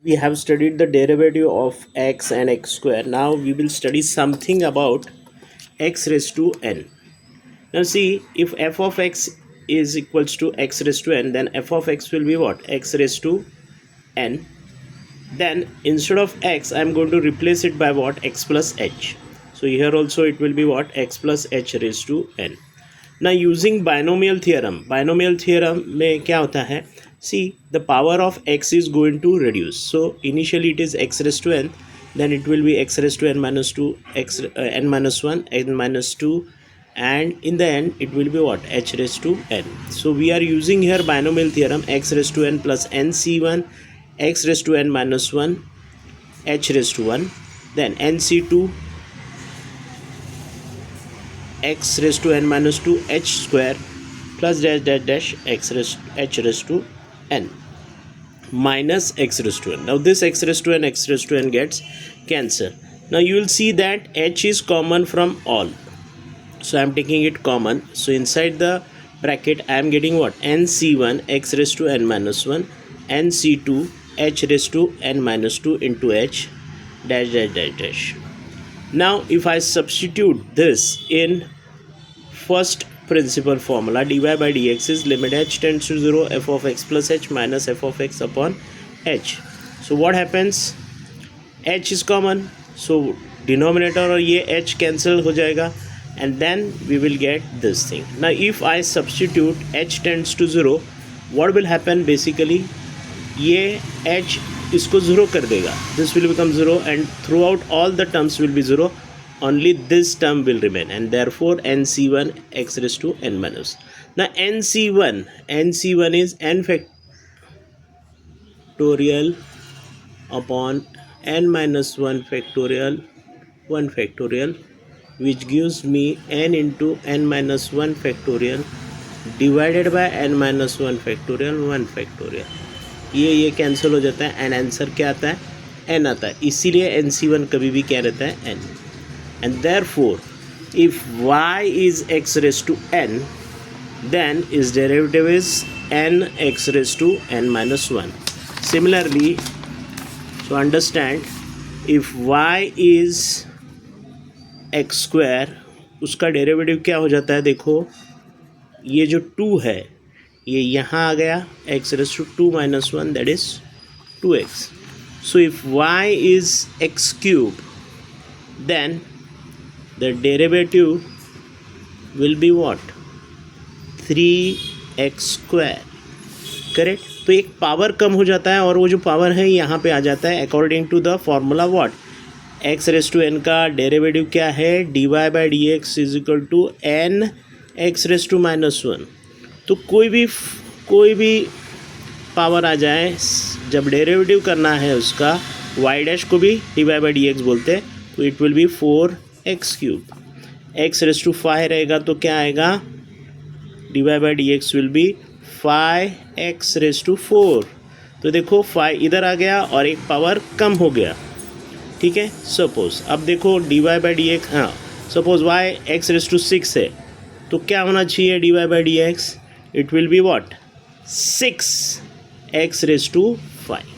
We have studied the derivative of x and x square. Now we will study something about x raised to n. Now see, if f of x is equals to x raised to n, then f of x will be what? X raised to n. Then instead of x, I am going to replace it by what? X plus h. So here also it will be what? X plus h raised to n. Now using binomial theorem में क्या होता है? See, the power of x is going to reduce. So initially it is x raised to n, then it will be x raised to n minus 2, n minus 1, n minus 2, and in the end it will be what? H raised to n. So we are using here binomial theorem, x raised to n plus nc1, x raised to n minus 1, h raised to 1, then nc2, x raised to n minus 2 h square plus dash dash dash x raised h raised to n minus x raised to n. Now this x raised to n gets cancelled. Now you will see that h is common from all. So I am taking it common. So inside the bracket I am getting what? nc1 x raised to n minus 1, nc2 h raised to n minus 2 into h dash dash dash dash. Now if I substitute this in first principle formula, dy by dx is limit h tends to 0 f of x plus h minus f of x upon h. So what happens? h is common, so denominator और ये h cancel हो जाएगा, and then we will get this thing. Now if I substitute h tends to 0, what will happen? Basically ये h इसको 0 कर देगा, this will become 0, and throughout all the terms will be 0, only this term will remain, and therefore nc1 x raised to n minus. Now nc1 is n factorial upon n minus 1 factorial which gives me n into n minus 1 factorial divided by n minus 1 factorial. ये cancel हो जाता है, and answer क्या आता है? n आता है. इसीलिए nc1 कभी भी क्या रहता है? n. And therefore if y is x raised to n, then its derivative is n x raised to n minus 1. Similarly, so understand, if y is x square, उसका डेरिवेटिव क्या हो जाता है? देखो, ये जो 2 है ये यहाँ आ गया, x raised to 2 minus 1, that is 2x. So if y is x cube, then the derivative will be what? 3x square. Correct. तो एक पावर कम हो जाता है और वो जो पावर है यहाँ पे आ जाता है according to the formula what? x raise to n का डेरिवेटिव क्या है? dy by D X is equal to n x raise to minus 1. तो कोई भी पावर आ जाए, जब डेरिवेटिव करना है उसका, y डैश को भी dy बाई डी एक्स बोलते हैं, तो it will be 4x cube. x raise to 5 रहेगा तो क्या आएगा? dy by D X will be 5x raise to 4. तो देखो 5 इधर आ गया और एक पावर कम हो गया. ठीक है. सपोज अब देखो dy बाई डी एक्स, हाँ suppose y x raise to 6 है, तो क्या होना चाहिए dy by D X? It will be what? 6x raise to 5.